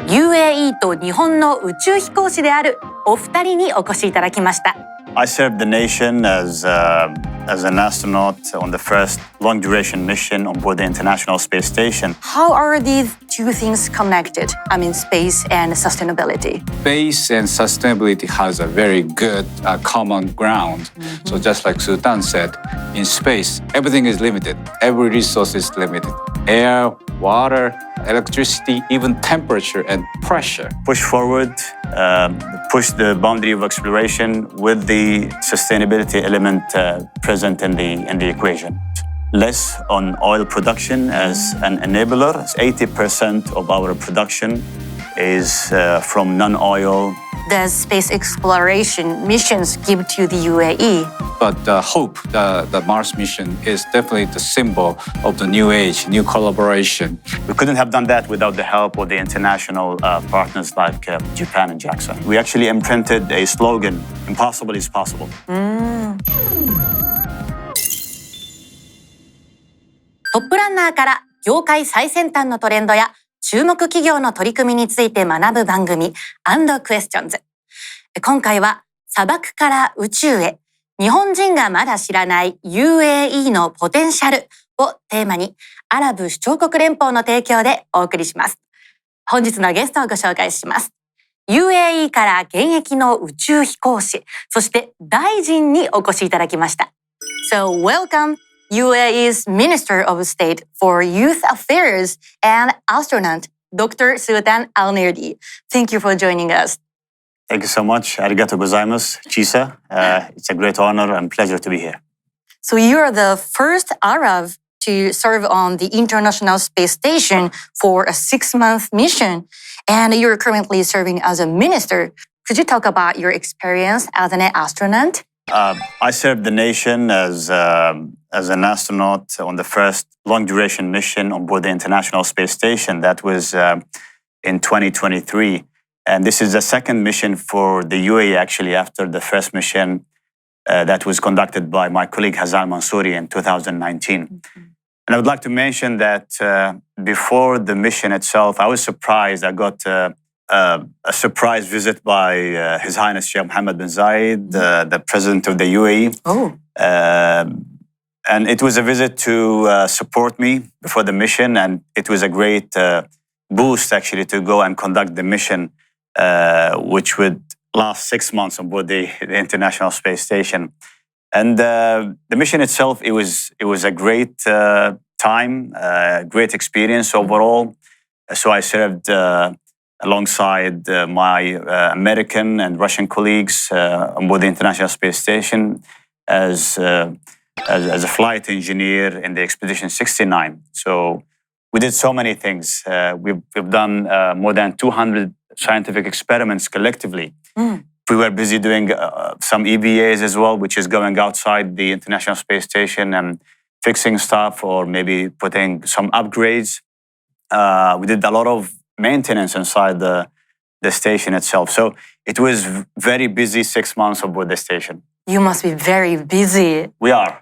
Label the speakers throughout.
Speaker 1: UAE と日本の宇宙飛行士であるお二人にお越しいただきました。
Speaker 2: I served the nation as an astronaut on the first long-duration mission on board the International Space Station.
Speaker 1: How are these two things connected? I mean, space and sustainability.
Speaker 3: Space and sustainability has a very good common ground. So just like Sultan said, in space, everything is limited. Every resource is limited. Air, water, electricity, even temperature and pressure.
Speaker 2: Push forward, push the boundary of exploration with the sustainability element present in the equation. Less on oil production as an enabler. 80% of our production is from non-oil.
Speaker 1: The space exploration missions give to the UAE.
Speaker 3: But HOPE, the Mars mission, is definitely the symbol of the new age, new collaboration.
Speaker 2: We couldn't have done that without the help of the international partners like Japan and JAXA. We actually imprinted a slogan, impossible is possible.
Speaker 1: トップランナーから業界最先端のトレンドや注目企業の取り組みについて学ぶ番組&Questions。今回は砂漠から宇宙へ、日本人がまだ知らない UAE のポテンシャルをテーマにアラブ首長国連邦の提供でお送りします。本日のゲストをご紹介します。UAE から現役の宇宙飛行士、そして大臣にお越しいただきました。So welcome UAE's Minister of State for Youth Affairs and astronaut, Dr. Sultan Al Neyadi. Thank you for joining us.
Speaker 2: Thank you so much. Arigato gozaimasu, Chisa. It's a great honor and pleasure to be here.
Speaker 1: So you are the first Arab to serve on the International Space Station for a 6-month mission, and you're currently serving as a minister. Could you talk about your experience as an astronaut?
Speaker 2: I served the nation as an astronaut on the first long-duration mission on board the International Space Station. That was in 2023. And this is the second mission for the UAE, actually, after the first mission that was conducted by my colleague Hazal Mansouri in 2019. Mm-hmm. And I would like to mention that before the mission itself, I was surprised. I got a surprise visit by His Highness Sheikh Mohammed bin Zayed, the President of the UAE.
Speaker 1: Oh.
Speaker 2: And it was a visit to support me before the mission. And it was a great boost, actually, to go and conduct the mission, which would last 6 months on board the International Space Station. And the mission itself, it was a great time, great experience overall. So I served alongside my American and Russian colleagues on board the International Space Station as a flight engineer in the Expedition 69. So we did so many things. We've done more than 200 scientific experiments collectively. We were busy doing some EVAs as well, which is going outside the International Space Station and fixing stuff or maybe putting some upgrades. We did a lot of maintenance inside the station itself. So it was very busy 6 months aboard the station.
Speaker 1: You must be very busy.
Speaker 2: We are.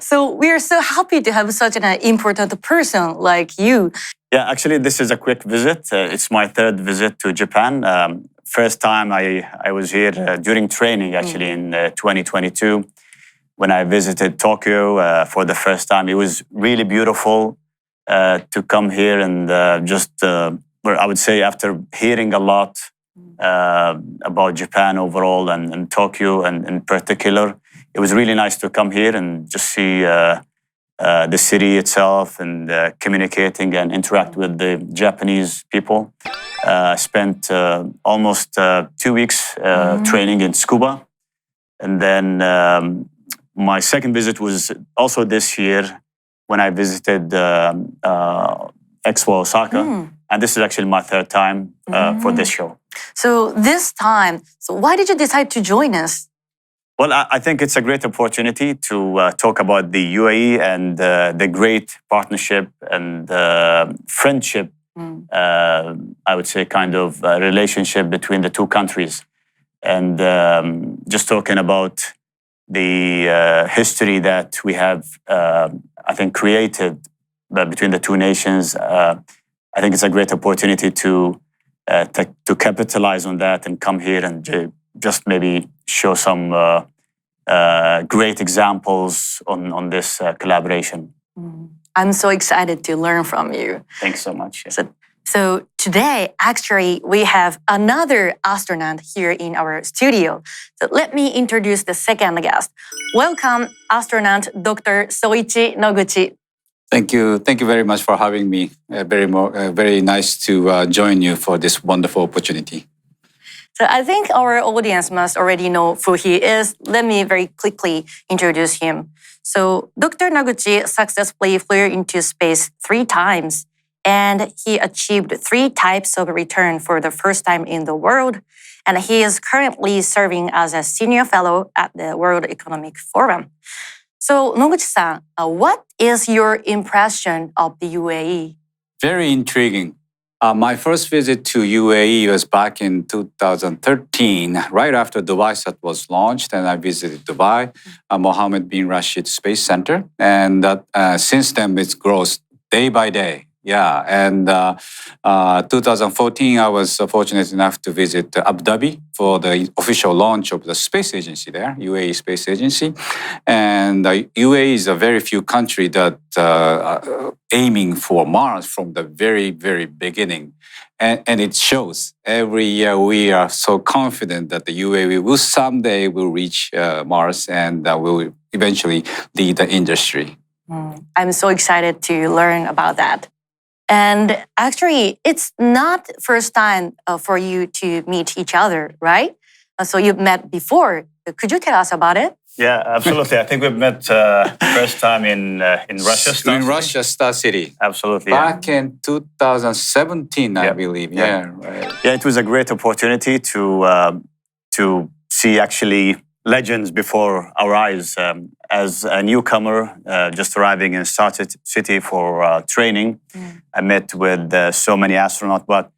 Speaker 1: So we are so happy to have such an important person like you.
Speaker 2: Yeah, actually, this is a quick visit. It's my third visit to Japan. First time I was here during training, actually, in 2022, when I visited Tokyo for the first time. It was really beautiful to come here and I would say after hearing a lot about Japan overall and Tokyo and in particular, it was really nice to come here and just see the city itself and communicating and interact with the Japanese people. Spent almost 2 weeks training in scuba. And then my second visit was also this year when I visited Expo Osaka. And this is actually my third time for this show.
Speaker 1: So this time, why did you decide to join us?
Speaker 2: Well, I think it's a great opportunity to talk about the UAE and the great partnership and friendship, I would say, kind of relationship between the two countries. And just talking about the history that we have, I think, created between the two nations, I think it's a great opportunity to to capitalize on that and come here and just maybe show some great examples on this collaboration.
Speaker 1: I'm so excited to learn from you.
Speaker 2: Thanks so much.
Speaker 1: So today, actually, we have another astronaut here in our studio. So let me introduce the second guest. Welcome, astronaut Dr. Soichi Noguchi.
Speaker 3: Thank you. Thank you very much for having me. Very nice to join you for this wonderful opportunity.
Speaker 1: So I think our audience must already know who he is. Let me very quickly introduce him. So Dr. Noguchi successfully flew into space 3 times, and he achieved 3 types of return for the first time in the world. And he is currently serving as a senior fellow at the World Economic Forum. So Noguchi-san, what is your impression of the UAE?
Speaker 3: Very intriguing. My first visit to UAE was back in 2013, right after Dubai was launched, and I visited Dubai, Mohammed bin Rashid Space Center. And since then, it grows day by day. Yeah, and 2014, I was fortunate enough to visit Abu Dhabi for the official launch of the space agency there, UAE Space Agency. And UAE is a very few country that aiming for Mars from the very, very beginning. And it shows. Every year we are so confident that the UAE will someday will reach Mars and will eventually lead the industry.
Speaker 1: I'm so excited to learn about that. And actually, it's not first time for you to meet each other, right? So you've met before. Could you tell us about it?
Speaker 2: Yeah, absolutely. I think we've met first time in Russia, Star City.
Speaker 3: Russia, Star City.
Speaker 2: Absolutely.
Speaker 3: Back in 2017, I believe. Yeah, right.
Speaker 2: Yeah, it was a great opportunity to see actually legends before our eyes. As a newcomer, just arriving in Star City for training, I met with so many astronauts, but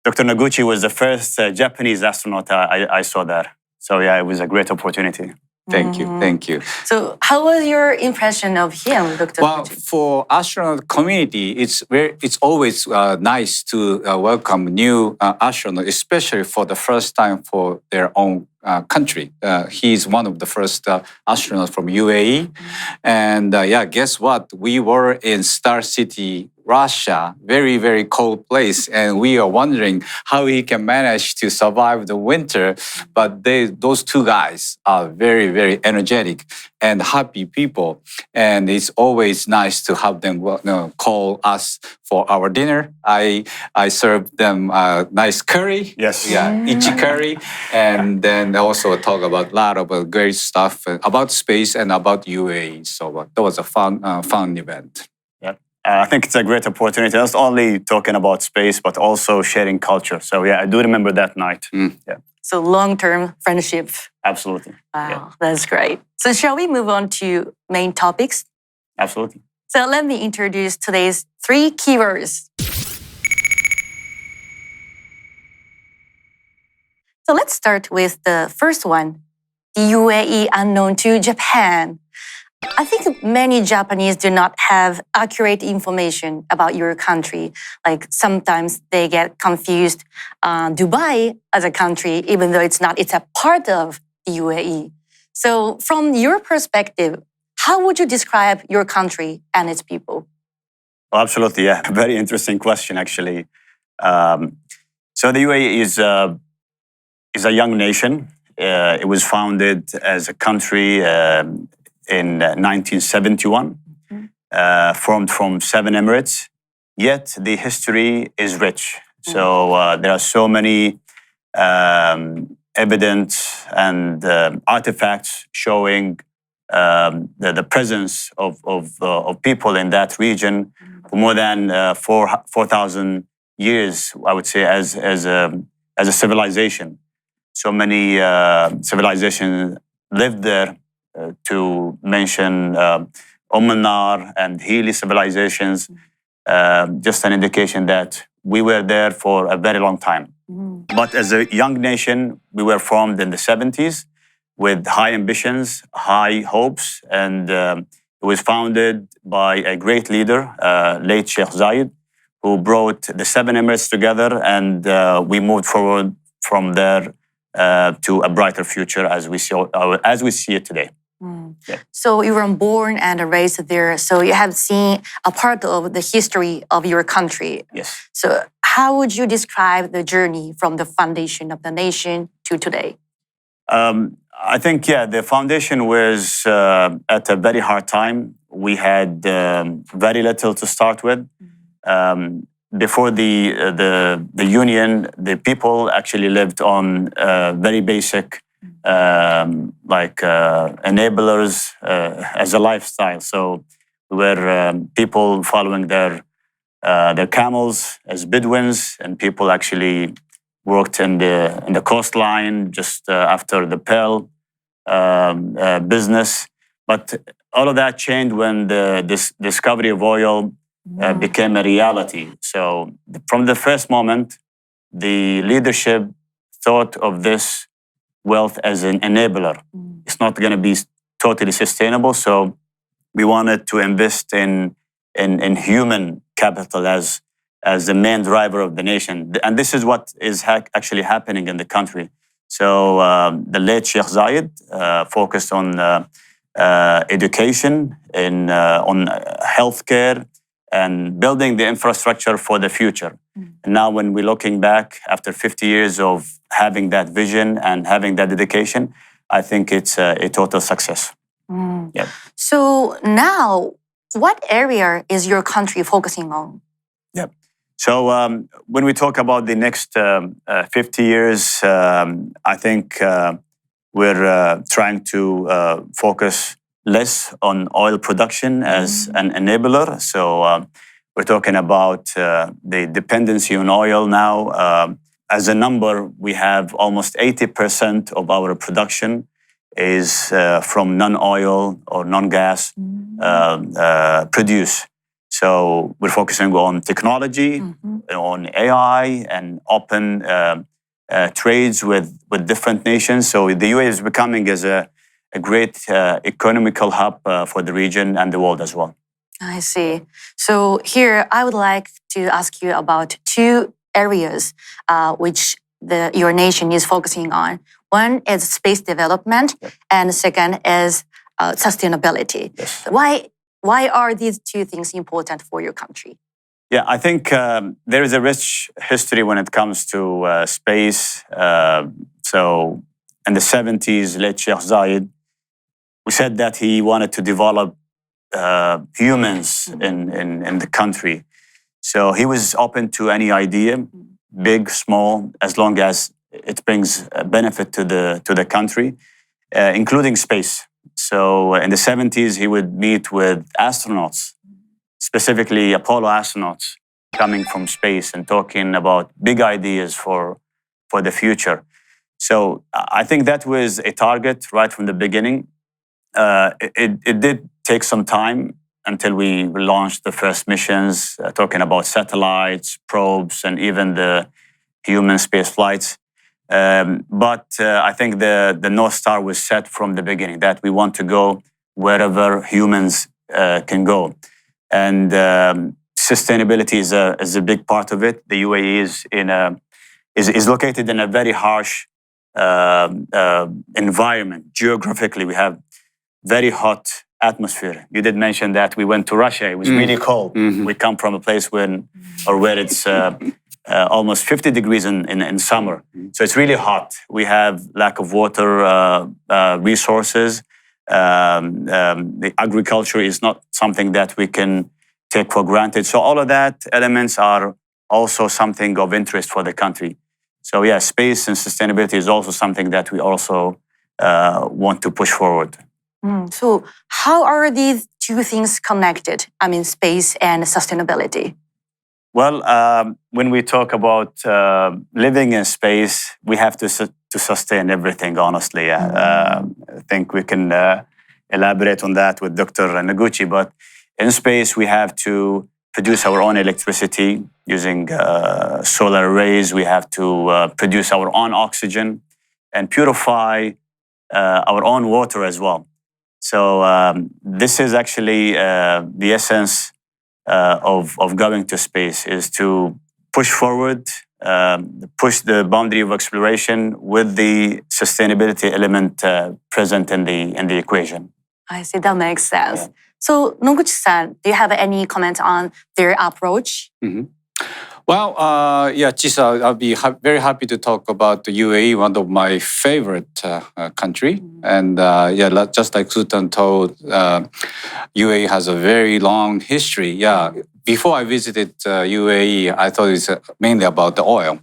Speaker 2: Dr. Noguchi was the first Japanese astronaut I saw there. So yeah, it was a great opportunity.
Speaker 3: Thank you.
Speaker 1: So how was your impression of him, Dr.
Speaker 3: Well,
Speaker 1: Noguchi?
Speaker 3: for astronaut community, it's always nice to welcome new astronauts, especially for the first time for their own country. He's one of the first astronauts from UAE. And guess what? We were in Star City, Russia, very, very cold place. And we are wondering how he can manage to survive the winter. But those 2 guys are very, very energetic and happy people. And it's always nice to have them call us for our dinner. I served them nice curry.
Speaker 2: Yes.
Speaker 3: Yeah, ichi curry. And then also talk about a lot of great stuff about space and about UAE. So that was a fun event.
Speaker 2: I think it's a great opportunity, not only talking about space, but also sharing culture. So yeah, I do remember that night. Yeah.
Speaker 1: So long-term friendship.
Speaker 2: Absolutely.
Speaker 1: Wow,
Speaker 2: Yeah.
Speaker 1: that's great. So shall we move on to main topics?
Speaker 2: Absolutely.
Speaker 1: So let me introduce today's 3 keywords. So let's start with the first one, the UAE unknown to Japan. I think many Japanese do not have accurate information about your country. Like sometimes they get confused Dubai as a country, even though it's not, it's a part of the UAE. So from your perspective, how would you describe your country and its people?
Speaker 2: Oh, absolutely, yeah. Very interesting question, actually. So the UAE is a young nation. It was founded as a country in 1971, formed from 7 emirates. Yet the history is rich. So there are so many evidence and artifacts showing the presence of people in that region for more than 4,000 years, I would say, as a civilization. So many civilizations lived there. To mention Omanar and Healy civilizations, just an indication that we were there for a very long time. But as a young nation, we were formed in the 70s with high ambitions, high hopes, and it was founded by a great leader, late Sheikh Zayed, who brought the seven Emirates together, and we moved forward from there to a brighter future as we see it today.
Speaker 1: Yeah. So you were born and raised there. So you have seen a part of the history of your country.
Speaker 2: Yes.
Speaker 1: So how would you describe the journey from the foundation of the nation to today?
Speaker 2: I think, the foundation was at a very hard time. We had very little to start with. Before the union, the people actually lived on very basic enablers as a lifestyle. So we were people following their camels as Bedouins, and people actually worked in the coastline just after the pearl business. But all of that changed when this discovery of oil became a reality. So from the first moment, the leadership thought of this wealth as an enabler. It's not going to be totally sustainable. So we wanted to invest in human capital as the main driver of the nation. And this is what is actually happening in the country. So the late Sheikh Zayed focused on education, on healthcare, and building the infrastructure for the future. And now when we're looking back after 50 years of having that vision and having that dedication, I think it's a total success. Yeah.
Speaker 1: So now, what area is your country focusing on?
Speaker 2: Yeah. So when we talk about the next 50 years, I think we're trying to focus less on oil production as an enabler. So we're talking about the dependency on oil now. As a number, we have almost 80% of our production is from non-oil or non-gas produce. So we're focusing on technology, on AI, and open trades with different nations. So the UAE is becoming as a great economical hub for the region and the world as well.
Speaker 1: I see. So here, I would like to ask you about two areas which your nation is focusing on. One is space development, and the second is sustainability.
Speaker 2: Yes.
Speaker 1: Why are these two things important for your country?
Speaker 2: Yeah, I think there is a rich history when it comes to space. So in the 70s, late Sheikh Zayed, we said that he wanted to develop humans in the country. So he was open to any idea, big, small, as long as it brings a benefit to the country, including space. So in the 70s, he would meet with astronauts, specifically Apollo astronauts coming from space and talking about big ideas for the future. So I think that was a target right from the beginning. It did take some time until we launched the first missions, talking about satellites, probes, and even the human space flights. But I think the North Star was set from the beginning, that we want to go wherever humans can go. And sustainability is a big part of it. The UAE is located in a very harsh environment. Geographically, we have very hot atmosphere. You did mention that we went to Russia. It was really cold. We come from a place where it's almost 50 degrees in summer. So it's really hot. We have lack of water resources. The agriculture is not something that we can take for granted. So all of that elements are also something of interest for the country. So yeah, space and sustainability is also something that we also want to push forward.
Speaker 1: So how are these two things connected? I mean, space and sustainability.
Speaker 2: Well, when we talk about living in space, we have to sustain everything, honestly. I think we can elaborate on that with Dr. Noguchi, but in space, we have to produce our own electricity using solar arrays. We have to produce our own oxygen and purify our own water as well. So this is actually the essence of going to space is to push forward, push the boundary of exploration with the sustainability element present in the equation.
Speaker 1: I see, that makes sense. So, Noguchi-san, do you have any comment on their approach?
Speaker 3: Well, Chisa, I'll be very happy to talk about the UAE, one of my favorite country. And just like Sultan told, UAE has a very long history. Yeah, before I visited UAE, I thought it's mainly about the oil,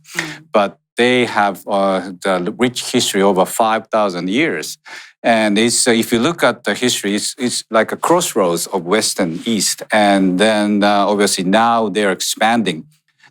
Speaker 3: but they have the rich history over 5,000 years. And it's, if you look at the history, it's like a crossroads of West and East. And then obviously now they're expanding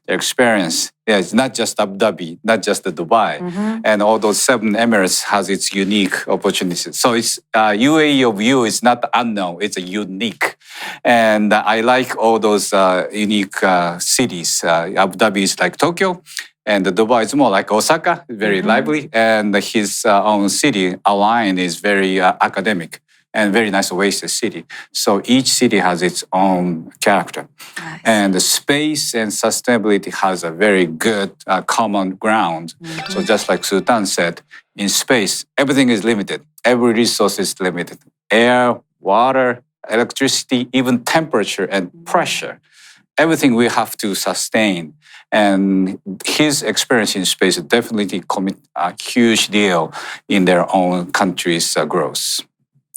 Speaker 3: their experience. Yeah, it's not just Abu Dhabi, not just the Dubai. And all those 7 Emirates has its unique opportunities. So it's UAE of you is not unknown, it's a unique. And I like all those unique cities. Abu Dhabi is like Tokyo. And Dubai is more like Osaka, very lively. And his own city, Al Ain, is very academic and very nice oasis city. So each city has its own character. Nice. And the space and sustainability has a very good common ground. So just like Sultan said, in space, everything is limited. Every resource is limited. Air, water, electricity, even temperature and pressure. Everything we have to sustain. And his experience in space definitely commit a huge deal in their own country's growth.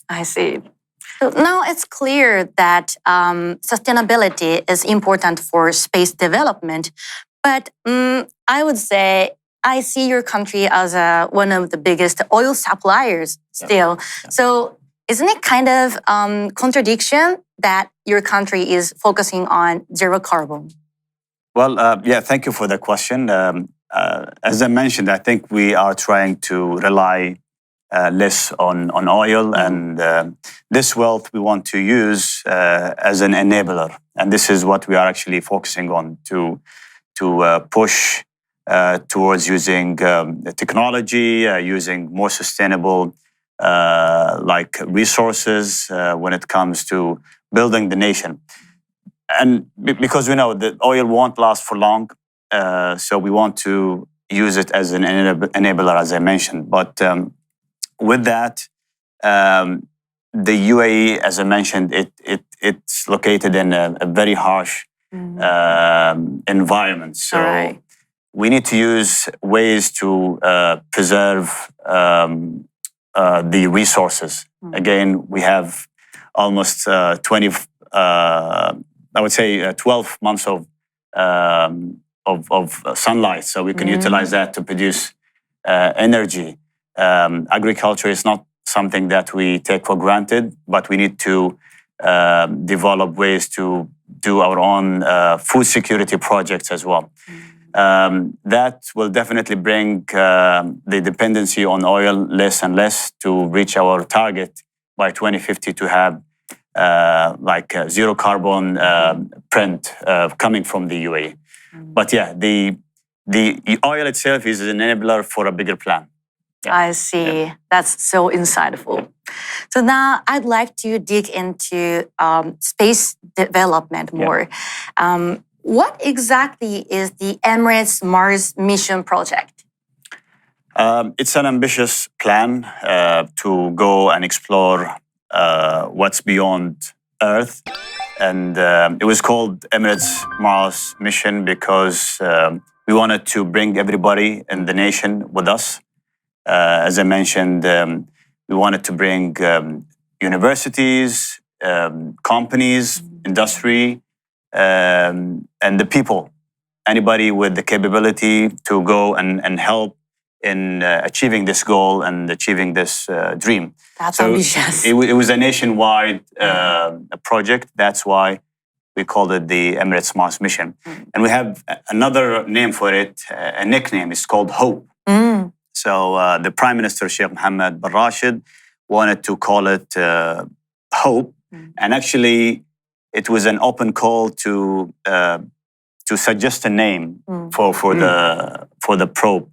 Speaker 1: I see. So now it's clear that sustainability is important for space development. But I would say I see your country as one of the biggest oil suppliers still. Yeah. So isn't it kind of contradiction that your country is focusing on zero carbon?
Speaker 2: Well, thank you for the question. As I mentioned, I think we are trying to rely less on oil, and this wealth we want to use as an enabler. And this is what we are actually focusing on to push towards using technology, using more sustainable like resources when it comes to building the nation. And because we know that oil won't last for long, so we want to use it as an enabler, as I mentioned. But with that, the UAE, as I mentioned, it's located in a very harsh environment. So we need to use ways to preserve the resources. Again, we have almost 12 months of sunlight, so we can utilize that to produce energy. Agriculture is not something that we take for granted, but we need to develop ways to do our own food security projects as well. That will definitely bring the dependency on oil less and less to reach our target by 2050 to have zero carbon print coming from the UAE. But the oil itself is an enabler for a bigger plan.
Speaker 1: Yeah. I see. Yeah. That's so insightful. So now I'd like to dig into space development more. Yeah. What exactly is the Emirates Mars mission project?
Speaker 2: It's an ambitious plan to go and explore what's beyond Earth. And it was called Emirates Mars mission because we wanted to bring everybody in the nation with us. As I mentioned, we wanted to bring universities, companies, industry, and the people. Anybody with the capability to go and help in achieving this goal and achieving this dream.
Speaker 1: That's ambitious.
Speaker 2: It was a nationwide project. That's why we called it the Emirates Mars mission. And we have another name for it, a nickname. It's called Hope. So the Prime Minister, Sheikh Mohammed bin Rashid, wanted to call it Hope. And actually, it was an open call to suggest a name for the probe.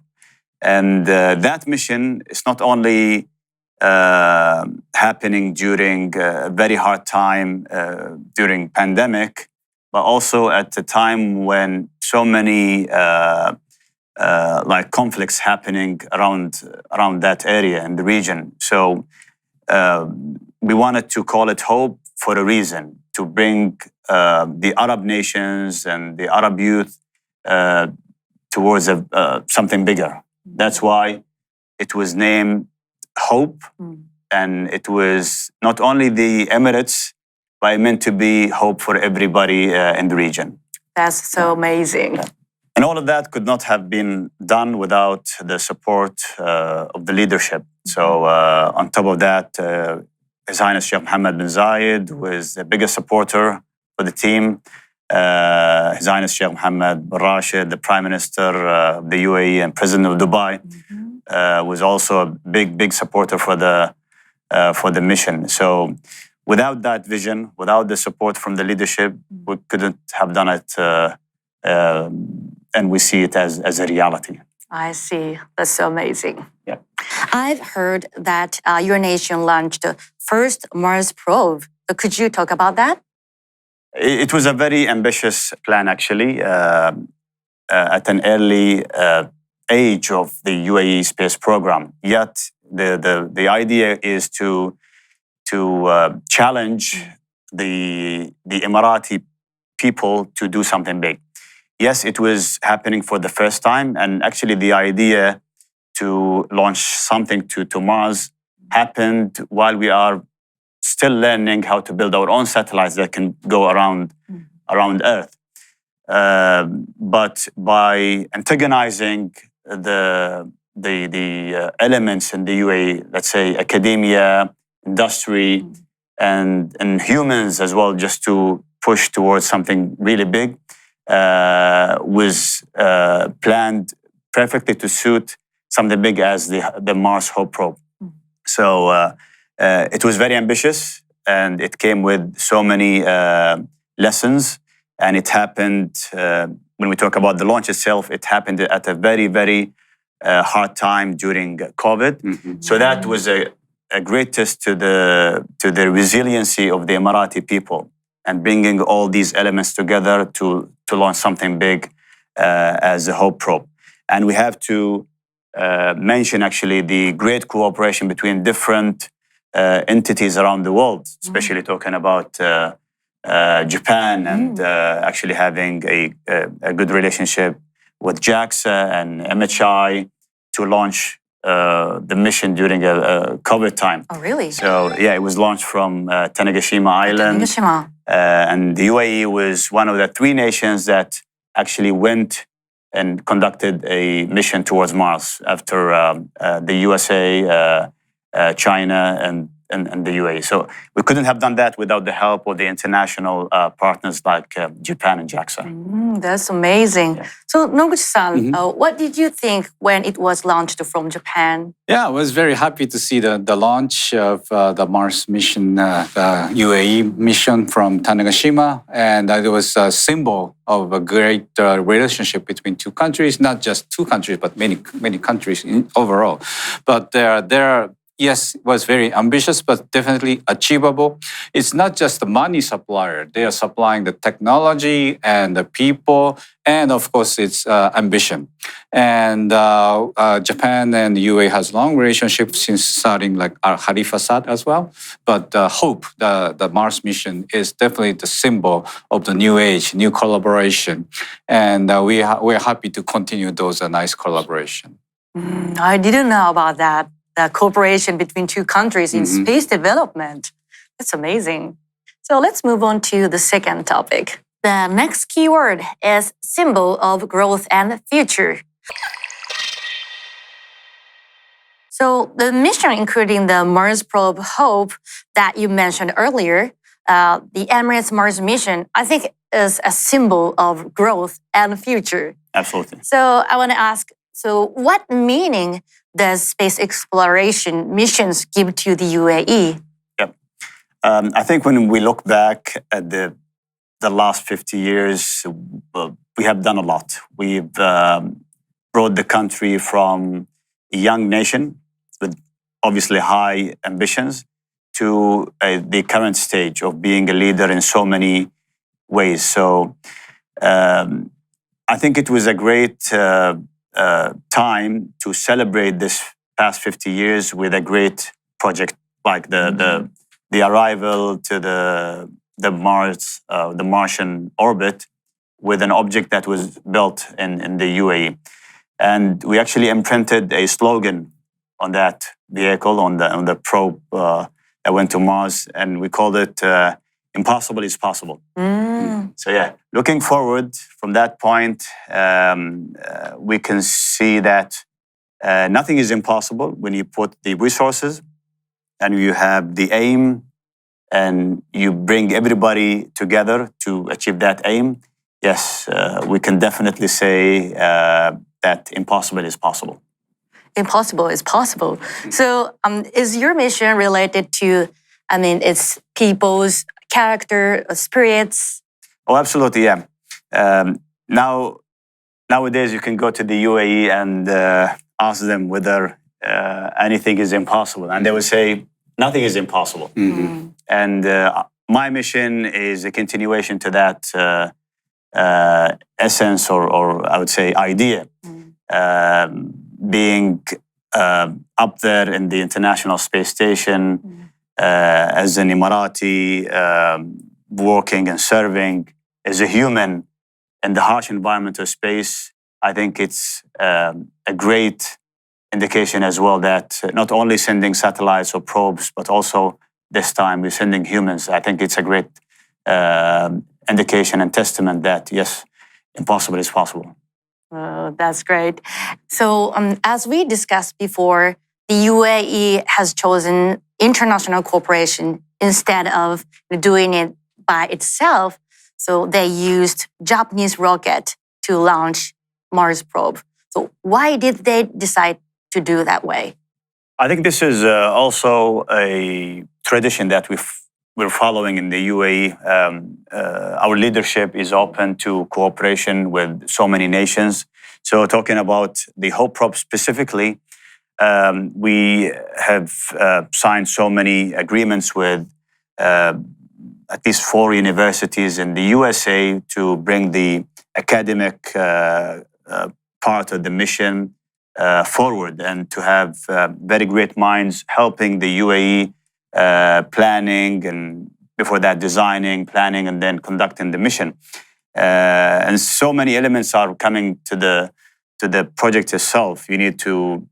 Speaker 2: And that mission is not only happening during a very hard time during pandemic, but also at a time when so many like conflicts happening around that area in the region. So we wanted to call it hope for a reason, to bring the Arab nations and the Arab youth towards something bigger. That's why it was named Hope, and it was not only the Emirates, but it meant to be hope for everybody in the region.
Speaker 1: That's so amazing.
Speaker 2: And all of that could not have been done without the support of the leadership. So on top of that, His Highness Sheikh Mohammed bin Zayed was the biggest supporter for the team. His Highness Sheikh Mohammed bin Rashid, the Prime Minister of the UAE and President of Dubai, was also a big supporter for the mission. So without that vision, without the support from the leadership, we couldn't have done it, and we see it as a reality.
Speaker 1: I see. That's so amazing.
Speaker 2: Yeah.
Speaker 1: I've heard that your nation launched the first Mars probe. So could you talk about that?
Speaker 2: It was a very ambitious plan, actually. At an early age of the UAE space program. Yet the idea is to challenge the Emirati people to do something big. Yes, it was happening for the first time, and actually the idea to launch something to Mars happened while we are still learning how to build our own satellites that can go around Earth. But by antagonizing the elements in the UAE, let's say academia, industry, and humans as well, just to push towards something really big, was planned perfectly to suit something big as the Mars Hope probe. So it was very ambitious, and it came with so many lessons. And it happened, when we talk about the launch itself, it happened at a very, very hard time during COVID. So that was a great test to the resiliency of the Emirati people, and bringing all these elements together to launch something big as a Hope probe. And we have to mention actually the great cooperation between different entities around the world, especially talking about Japan, and actually having a good relationship with JAXA and MHI to launch the mission during a COVID time.
Speaker 1: Oh, really?
Speaker 2: So yeah, it was launched from Tanegashima Island.
Speaker 1: Tanegashima.
Speaker 2: And the UAE was one of the 3 nations that actually went and conducted a mission towards Mars after the USA, China, and the UAE. So we couldn't have done that without the help of the international partners like Japan and JAXA.
Speaker 1: That's amazing.
Speaker 2: Yeah.
Speaker 1: So Noguchi-san, what did you think when it was launched from Japan?
Speaker 3: Yeah, I was very happy to see the launch of the Mars mission, the UAE mission from Tanegashima. And it was a symbol of a great relationship between 2 countries, not just 2 countries, but many countries overall. But yes, it was very ambitious, but definitely achievable. It's not just the money supplier. They are supplying the technology and the people, and of course, it's ambition. And Japan and the UAE has long relationship since starting like Khalifa Sat as well. But Hope, the Mars mission, is definitely the symbol of the new age, new collaboration. And we're happy to continue those nice collaboration.
Speaker 1: I didn't know about that. The cooperation between 2 countries in space development. That's amazing. So let's move on to the second topic. The next keyword is symbol of growth and future. So the mission, including the Mars probe Hope that you mentioned earlier, the Emirates Mars mission, I think is a symbol of growth and future.
Speaker 2: Absolutely.
Speaker 1: So I want to ask, so what meaning does space exploration missions give to the UAE?
Speaker 2: Yep. I think when we look back at the last 50 years, we have done a lot. We've brought the country from a young nation with obviously high ambitions to the current stage of being a leader in so many ways. So I think it was a great time to celebrate this past 50 years with a great project like the arrival to the Mars, the Martian orbit, with an object that was built in the UAE. And we actually imprinted a slogan on that vehicle, on the probe that went to Mars, and we called it "Impossible is Possible." So yeah, looking forward from that point, we can see that nothing is impossible when you put the resources and you have the aim and you bring everybody together to achieve that aim. Yes, we can definitely say that impossible is possible.
Speaker 1: Impossible is possible. So is your mission related to, it's people's character, spirits?
Speaker 2: Oh, absolutely, yeah. Nowadays, you can go to the UAE and ask them whether anything is impossible. And they will say, nothing is impossible. Mm-hmm. And my mission is a continuation to that essence or I would say idea. Being up there in the International Space Station as an Emirati, working and serving as a human in the harsh environment of space, I think it's a great indication as well that not only sending satellites or probes, but also this time we're sending humans. I think it's a great indication and testament that, yes, impossible is possible.
Speaker 1: Oh, that's great. So as we discussed before, the UAE has chosen international cooperation instead of doing it by itself. So they used Japanese rocket to launch Mars probe. So why did they decide to do that way?
Speaker 2: I think this is also a tradition that we're following in the UAE. Our leadership is open to cooperation with so many nations. So talking about the Hope Probe specifically, we have signed so many agreements with at least 4 universities in the USA to bring the academic part of the mission forward and to have very great minds helping the UAE planning and before that designing, planning, and then conducting the mission. And so many elements are coming to the project itself. You need to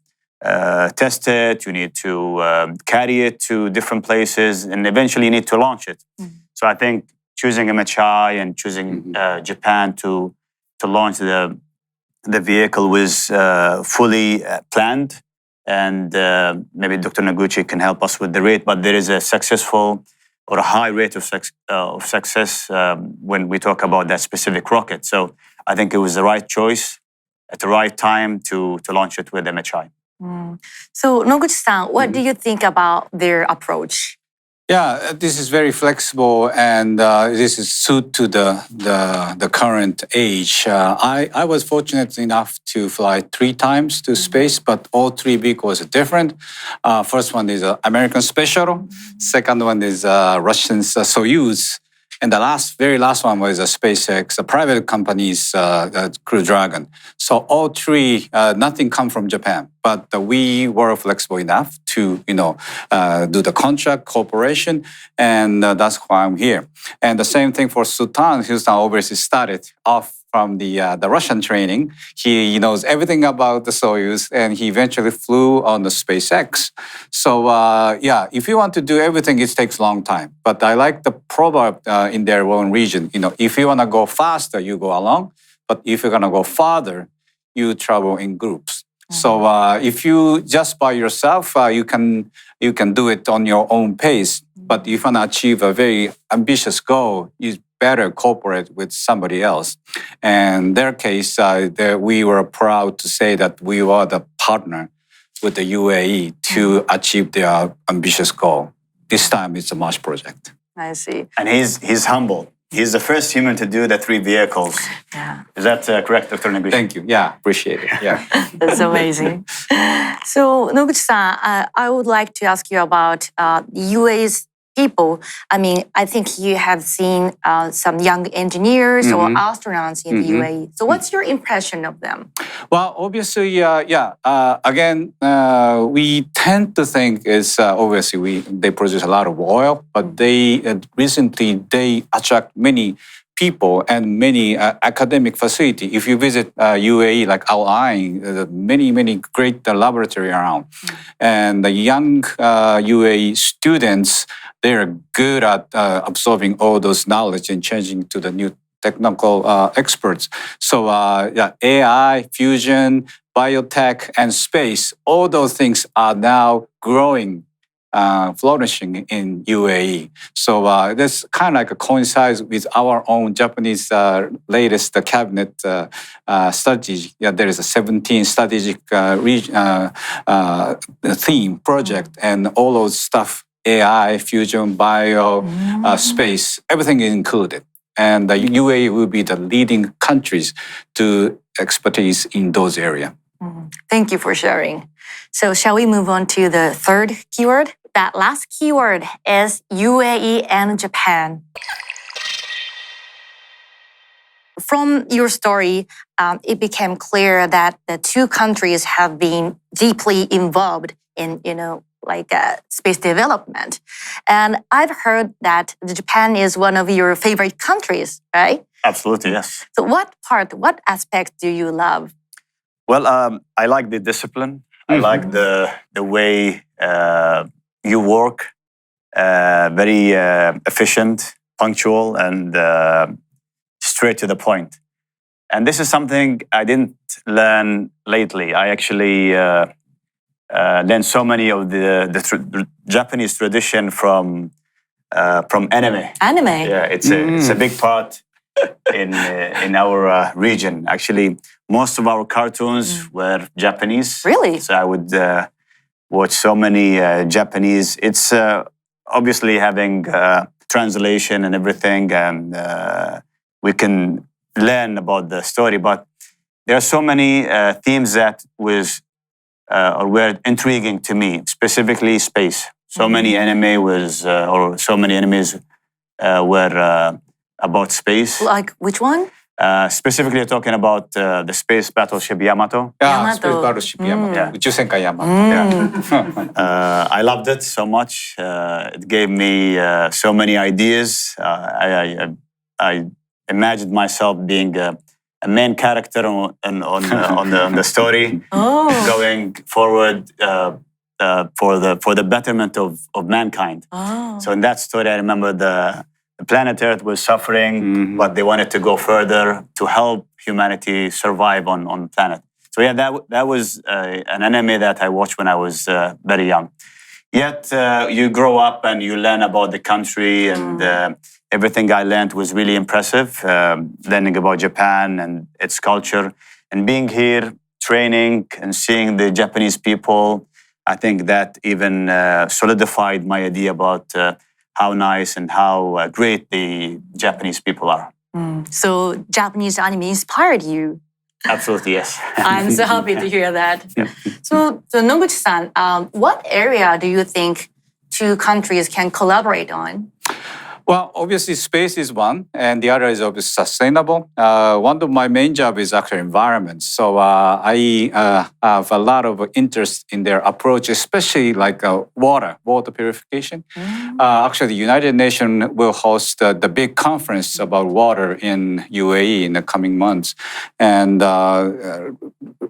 Speaker 2: test it, you need to carry it to different places, and eventually you need to launch it. So I think choosing MHI and choosing Japan to launch the vehicle was fully planned. And maybe Dr. Noguchi can help us with the rate, but there is a successful or a high rate of success when we talk about that specific rocket. So I think it was the right choice at the right time to launch it with MHI.
Speaker 1: So Noguchi-san, what do you think about their approach?
Speaker 3: Yeah, this is very flexible, and this is suited to the current age. I was fortunate enough to fly 3 times to space, but all 3 vehicles are different. First one is American Special. Second one is Russian Soyuz. And the very last one was a SpaceX, a private company's Crew Dragon. So all 3, nothing come from Japan, but we were flexible enough to, do the contract cooperation, and that's why I'm here. And the same thing for Sultan. Sultan obviously started off from the Russian training. He knows everything about the Soyuz, and he eventually flew on the SpaceX. So if you want to do everything, it takes a long time. But I like the proverb in their own region. If you want to go faster, you go along. But if you're going to go farther, you travel in groups. So if you just by yourself, you can do it on your own pace. But if you want to achieve a very ambitious goal, you better cooperate with somebody else. And in their case, we were proud to say that we were the partner with the UAE to achieve their ambitious goal. This time it's a Mars project.
Speaker 1: I see.
Speaker 2: And he's humble. He's the first human to do the 3 vehicles.
Speaker 1: Yeah.
Speaker 2: Is that correct, Dr. Noguchi?
Speaker 3: Thank you. Yeah, appreciate it. Yeah.
Speaker 1: That's amazing. So Noguchi-san, I would like to ask you about UAE's people. I mean, I think you have seen some young engineers or astronauts in the UAE. So what's your impression of them?
Speaker 3: Well, obviously, again, we tend to think is obviously they produce a lot of oil, but they attract many people and many academic facility. If you visit UAE, like Al Ain, many great laboratory around, and the young UAE students, they are good at absorbing all those knowledge and changing to the new technical experts. So AI, fusion, biotech, and space, all those things are now growing, flourishing in UAE. So this kind of like coincides with our own Japanese latest cabinet strategy. Yeah, there is a 17 strategic theme project, and all those stuff, AI, fusion, bio, space, everything is included. And the UAE will be the leading countries to expertise in those areas.
Speaker 1: Thank you for sharing. So shall we move on to the third keyword? That last keyword is UAE and Japan. From your story, it became clear that the two countries have been deeply involved in, space development. And I've heard that Japan is one of your favorite countries, right?
Speaker 2: Absolutely, yes.
Speaker 1: So what aspect do you love?
Speaker 2: Well, I like the discipline. I like the way you work, very efficient, punctual, and straight to the point. And this is something I didn't learn lately. I actually learned so many of the Japanese tradition from anime.
Speaker 1: Anime?
Speaker 2: Yeah, it's a big part in our region. Actually, most of our cartoons were Japanese.
Speaker 1: Really?
Speaker 2: So I would watch so many Japanese. It's obviously having translation and everything, and we can learn about the story. But there are so many themes that were intriguing to me, specifically space. So many anime or so many animes were about space.
Speaker 1: Like which one?
Speaker 2: Specifically talking about the space battleship Yamato.
Speaker 3: Yeah, space battleship Yamato.
Speaker 2: Yeah.
Speaker 3: 宇宙戦艦ヤマト.
Speaker 2: I loved it so much. It gave me so many ideas. I imagined myself being a main character on the story, going forward for the betterment of mankind. So in that story, I remember the planet Earth was suffering, but they wanted to go further to help humanity survive on planet. So yeah, that was an anime that I watched when I was very young. Yet you grow up and you learn about the country, and everything I learned was really impressive. Learning about Japan and its culture, and being here, training and seeing the Japanese people, I think that even solidified my idea about how nice and how great the Japanese people are.
Speaker 1: So Japanese anime inspired you.
Speaker 2: Absolutely, yes.
Speaker 1: I'm so happy to hear that. So Noguchi-san, what area do you think two countries can collaborate on?
Speaker 3: Well, obviously space is one, and the other is obviously sustainable. One of my main job is actually environment. So I have a lot of interest in their approach, especially like water purification. Actually, the United Nations will host the big conference about water in UAE in the coming months. And a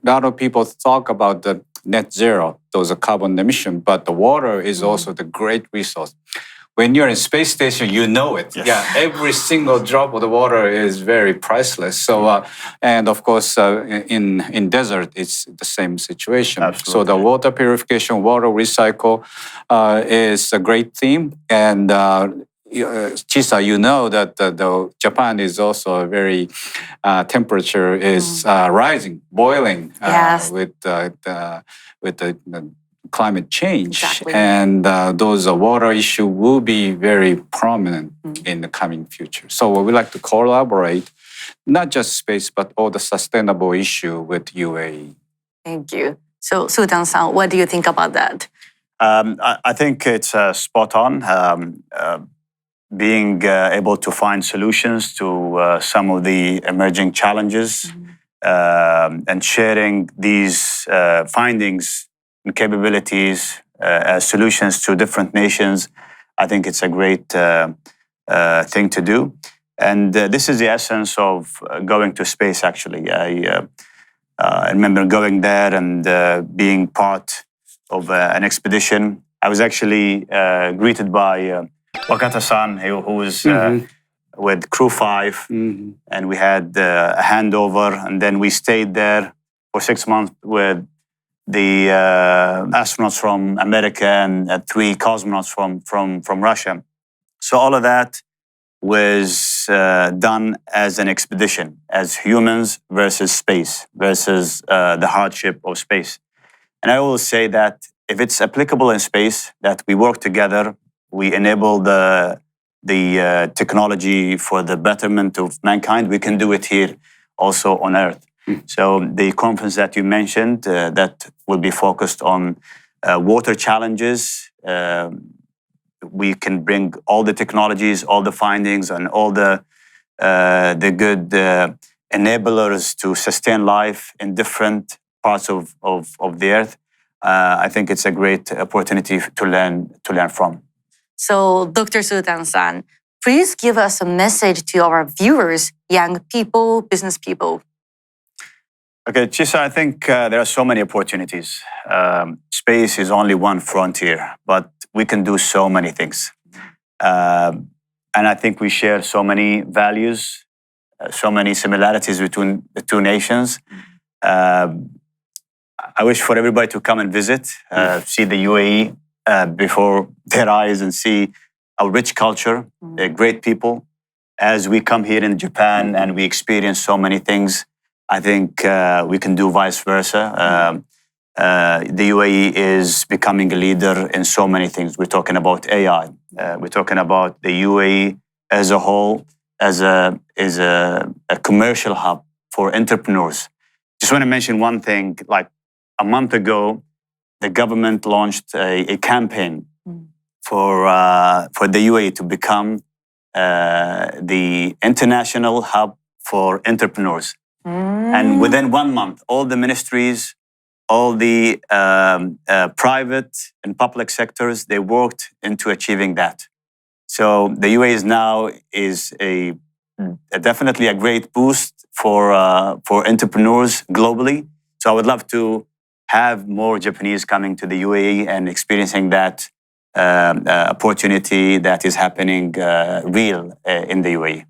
Speaker 3: lot of people talk about the net zero, those are carbon emission, but the water is also the great resource. When you're in space station, you know it.
Speaker 2: Yes.
Speaker 3: Yeah, every single drop of the water is very priceless. So, and of course, in desert, it's the same situation.
Speaker 2: Absolutely.
Speaker 3: So the water purification, water recycle is a great theme. And Chisa, you know that the Japan is also a very temperature is rising, boiling with the climate change.
Speaker 1: Exactly.
Speaker 3: And those water issue will be very prominent in the coming future. So we like to collaborate, not just space, but all the sustainable issue with UAE.
Speaker 1: Thank you. So Sultan-san, what do you think about that?
Speaker 2: I think it's spot on. Being able to find solutions to some of the emerging challenges and sharing these findings and capabilities as solutions to different nations, I think it's a great thing to do. And this is the essence of going to space, actually. I remember going there and being part of an expedition. I was actually greeted by Wakata-san, who was with Crew 5, and we had a handover, and then we stayed there for 6 months with the astronauts from America and 3 cosmonauts from Russia. So all of that was done as an expedition, as humans versus space, versus the hardship of space. And I always say that if it's applicable in space, that we work together, we enable the technology for the betterment of mankind, we can do it here also on Earth. So the conference that you mentioned, that will be focused on water challenges, we can bring all the technologies, all the findings, and all the good enablers to sustain life in different parts of the Earth. I think it's a great opportunity to learn from.
Speaker 1: So, Dr. Sultan-san, please give us a message to our viewers, young people, business people.
Speaker 2: Okay, Chisa, I think there are so many opportunities. Space is only one frontier, but we can do so many things. And I think we share so many values, so many similarities between the 2 nations. I wish for everybody to come and visit, see the UAE before their eyes and see our rich culture, great people. As we come here in Japan and we experience so many things, I think we can do vice versa. The UAE is becoming a leader in so many things. We're talking about AI. We're talking about the UAE as a whole, as a commercial hub for entrepreneurs. Just want to mention one thing. Like a month ago, the government launched a campaign for the UAE to become the international hub for entrepreneurs. And within 1 month, all the ministries, all the private and public sectors, they worked into achieving that. So the UAE now is definitely a great boost for entrepreneurs globally. So I would love to have more Japanese coming to the UAE and experiencing that opportunity that is happening real in the UAE.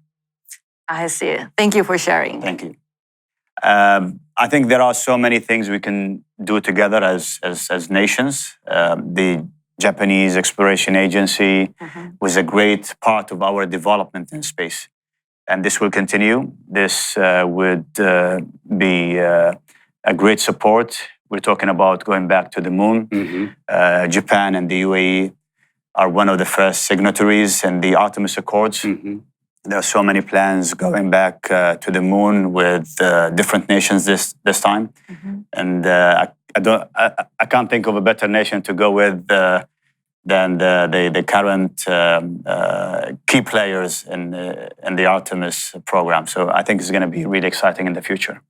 Speaker 1: I see. Thank you for sharing.
Speaker 2: Thank you. I think there are so many things we can do together as nations. The Japanese Exploration Agency was a great part of our development in space. And this will continue. This would be a great support. We're talking about going back to the moon. Japan and the UAE are one of the first signatories in the Artemis Accords. There are so many plans going back to the moon with different nations this time. And I can't think of a better nation to go with than the current key players in the Artemis program. So I think it's going to be really exciting in the future.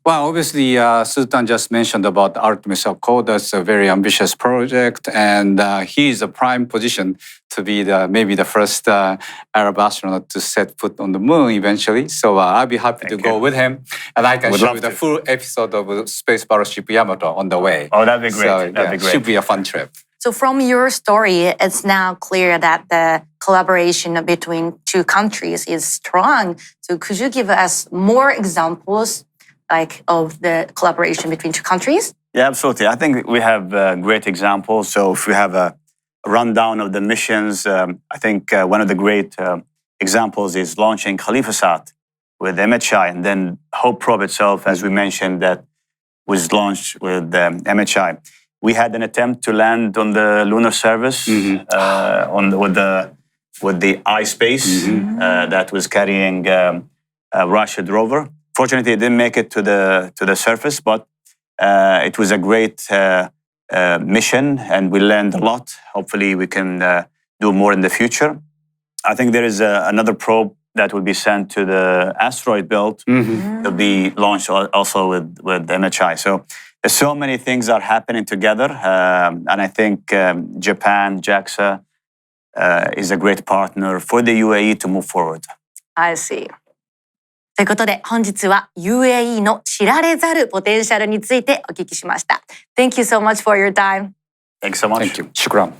Speaker 3: Well, obviously, Sultan just mentioned about the Artemis Accord. That's a very ambitious project, and he is a prime position to be maybe the first Arab astronaut to set foot on the moon eventually. So I'll be happy to go with him, and I can show you the full episode of Space Battleship Yamato on the way.
Speaker 2: Oh, that'd be great.
Speaker 3: So,
Speaker 2: that'd be great.
Speaker 3: Should be a fun trip.
Speaker 1: So from your story, it's now clear that the collaboration between 2 countries is strong. So could you give us more examples of the collaboration between 2 countries?
Speaker 2: Yeah, absolutely. I think we have great examples. So if we have a rundown of the missions, I think one of the great examples is launching Khalifasat with MHI, and then Hope Probe itself, as we mentioned, that was launched with MHI. We had an attempt to land on the lunar surface with the iSpace that was carrying a Rashid rover. Fortunately, it didn't make it to the surface, but it was a great mission, and we learned a lot. Hopefully, we can do more in the future. I think there is another probe that will be sent to the asteroid belt. It'll be launched also with MHI. So there's so many things are happening together, and I think Japan, JAXA, is a great partner for the UAE to move forward.
Speaker 1: I see. ということで本日は UAE の知られざるポテンシャルについてお聞きしました。Thank you so much for your time.
Speaker 2: Thanks so much.
Speaker 3: Thank you. Shukran.